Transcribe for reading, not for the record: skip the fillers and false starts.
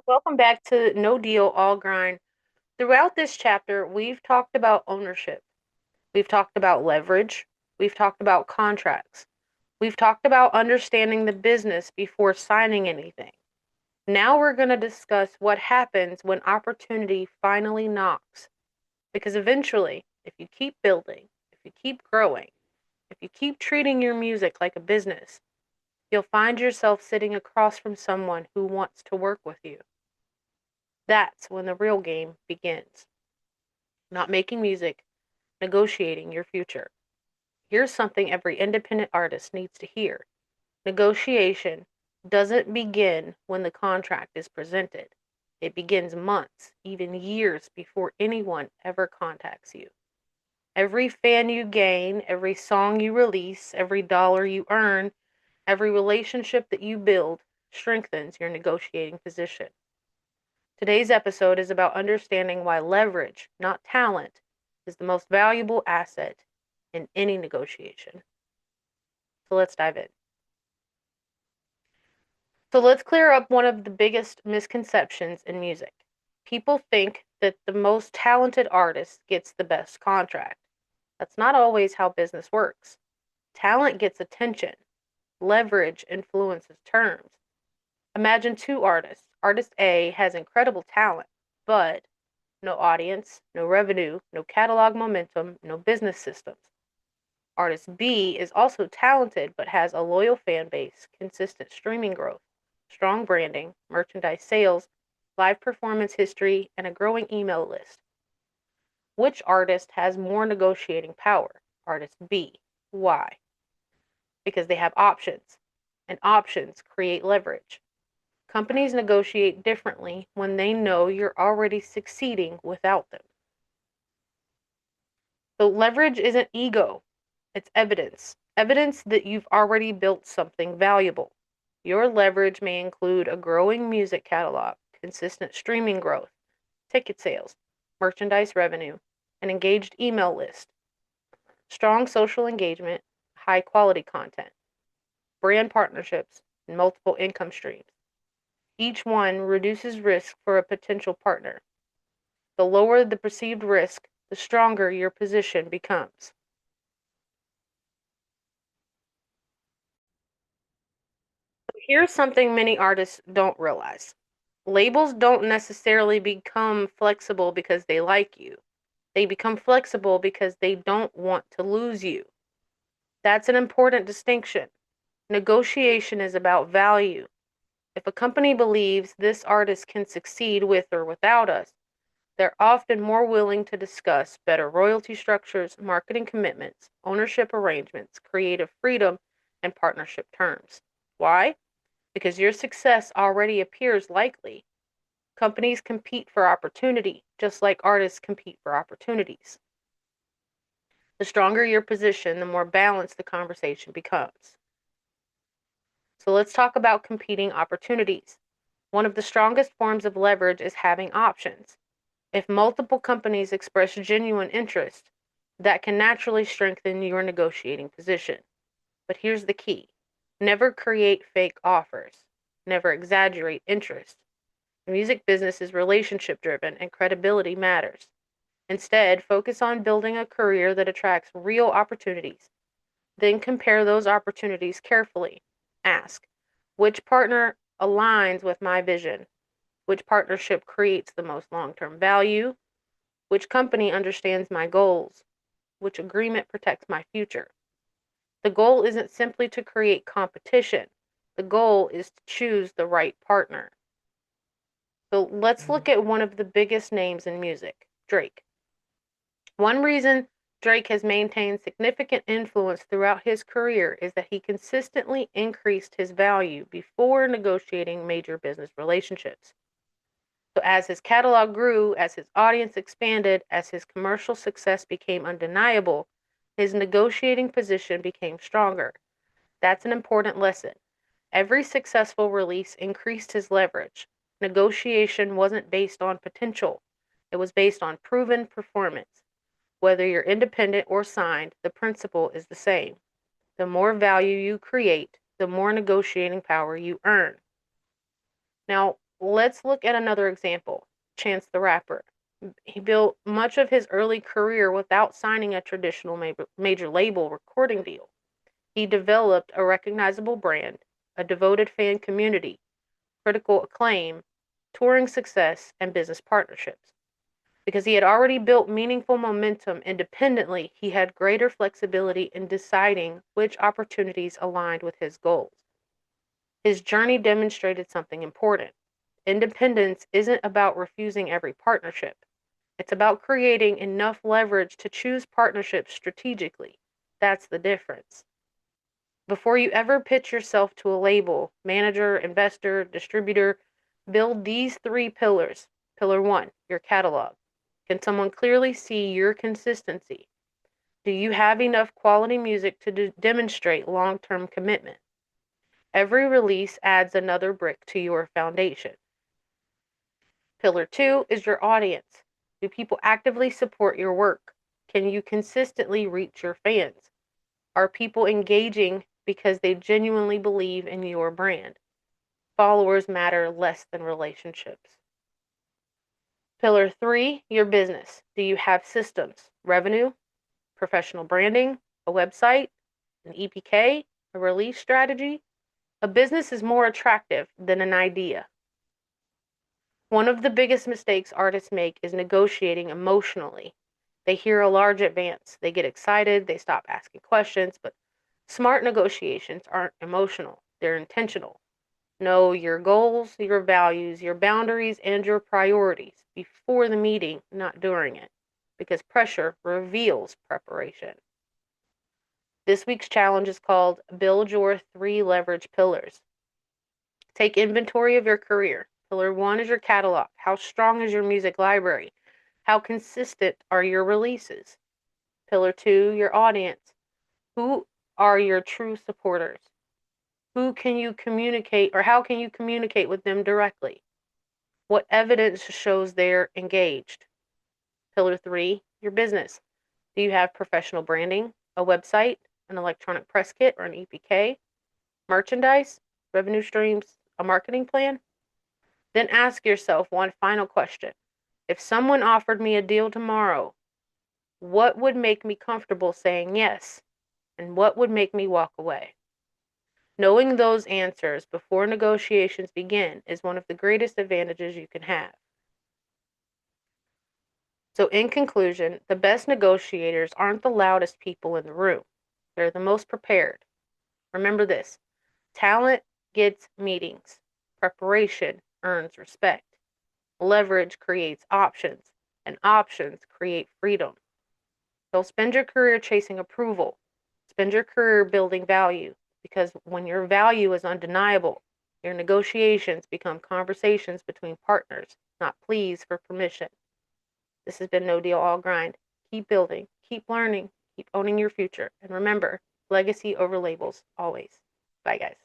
Welcome back to No Deal, All Grind. Throughout this chapter, we've talked about ownership. We've talked about leverage. We've talked about contracts. We've talked about understanding the business before signing anything. Now we're going to discuss what happens when opportunity finally knocks. Because eventually, if you keep building, if you keep growing, if you keep treating your music like a business, you'll find yourself sitting across from someone who wants to work with you. That's when the real game begins. Not making music, negotiating your future. Here's something every independent artist needs to hear. Negotiation doesn't begin when the contract is presented. It begins months, even years before anyone ever contacts you. Every fan you gain, every song you release, every dollar you earn, every relationship that you build strengthens your negotiating position. Today's episode is about understanding why leverage, not talent, is the most valuable asset in any negotiation. So let's dive in. So let's clear up one of the biggest misconceptions in music. People think that the most talented artist gets the best contract. That's not always how business works. Talent gets attention. Leverage influences terms. Imagine two artists. Artist A has incredible talent, but no audience, no revenue, no catalog momentum, no business systems. Artist B is also talented but has a loyal fan base, consistent streaming growth, strong branding, merchandise sales, live performance history, and a growing email list. Which artist has more negotiating power? Artist B. Why? Because they have options, and options create leverage. Companies negotiate differently when they know you're already succeeding without them. So leverage isn't ego, it's evidence. Evidence that you've already built something valuable. Your leverage may include a growing music catalog, consistent streaming growth, ticket sales, merchandise revenue, an engaged email list, strong social engagement, high quality content, brand partnerships, and multiple income streams. Each one reduces risk for a potential partner. The lower the perceived risk, the stronger your position becomes. Here's something many artists don't realize. Labels don't necessarily become flexible because they like you. They become flexible because they don't want to lose you. That's an important distinction. Negotiation is about value. If a company believes this artist can succeed with or without us, they're often more willing to discuss better royalty structures, marketing commitments, ownership arrangements, creative freedom, and partnership terms. Why? Because your success already appears likely. Companies compete for opportunity, just like artists compete for opportunities. The stronger your position, the more balanced the conversation becomes. So let's talk about competing opportunities. One of the strongest forms of leverage is having options. If multiple companies express genuine interest, that can naturally strengthen your negotiating position. But here's the key: never create fake offers, never exaggerate interest. The music business is relationship driven and credibility matters. Instead, focus on building a career that attracts real opportunities. Then compare those opportunities carefully. Ask, which partner aligns with my vision? Which partnership creates the most long term value? Which company understands my goals? Which agreement protects my future? The goal isn't simply to create competition. The goal is to choose the right partner. So let's look at one of the biggest names in music, Drake. One reason Drake has maintained significant influence throughout his career is that he consistently increased his value before negotiating major business relationships. So, as his catalog grew, as his audience expanded, as his commercial success became undeniable, his negotiating position became stronger. That's an important lesson. Every successful release increased his leverage. Negotiation wasn't based on potential, it was based on proven performance. Whether you're independent or signed, the principle is the same. The more value you create, the more negotiating power you earn. Now, let's look at another example. Chance the Rapper. He built much of his early career without signing a traditional major label recording deal. He developed a recognizable brand, a devoted fan community, critical acclaim, touring success, and business partnerships. Because he had already built meaningful momentum independently, he had greater flexibility in deciding which opportunities aligned with his goals. His journey demonstrated something important. Independence isn't about refusing every partnership. It's about creating enough leverage to choose partnerships strategically. That's the difference. Before you ever pitch yourself to a label, manager, investor, distributor, build these three pillars. Pillar one, your catalog. Can someone clearly see your consistency? Do you have enough quality music to demonstrate long-term commitment? Every release adds another brick to your foundation. Pillar two is your audience. Do people actively support your work? Can you consistently reach your fans? Are people engaging because they genuinely believe in your brand? Followers matter less than relationships. Pillar three, your business. Do you have systems, revenue, professional branding, a website, an EPK, a release strategy? A business is more attractive than an idea. One of the biggest mistakes artists make is negotiating emotionally. They hear a large advance, they get excited, they stop asking questions, but smart negotiations aren't emotional, they're intentional. Know your goals, your values, your boundaries, and your priorities before the meeting, not during it, because pressure reveals preparation. This week's challenge is called Build Your 3 Leverage Pillars. Take inventory of your career. Pillar 1 is your catalog. How strong is your music library? How consistent are your releases? Pillar 2, your audience. Who are your true supporters? Who can you communicate, or how can you communicate with them directly? What evidence shows they're engaged? Pillar 3, your business. Do you have professional branding, a website, an electronic press kit or an EPK, merchandise, revenue streams, a marketing plan? Then ask yourself one final question. If someone offered me a deal tomorrow, what would make me comfortable saying yes? And what would make me walk away? Knowing those answers before negotiations begin is one of the greatest advantages you can have. So, in conclusion, the best negotiators aren't the loudest people in the room. They're the most prepared. Remember this: talent gets meetings, preparation earns respect, leverage creates options, and options create freedom. Don't spend your career chasing approval. Spend your career building value, because when your value is undeniable, your negotiations become conversations between partners, not pleas for permission. This has been No Deal All Grind. Keep building, keep learning, keep owning your future. And remember, legacy over labels, always. Bye, guys.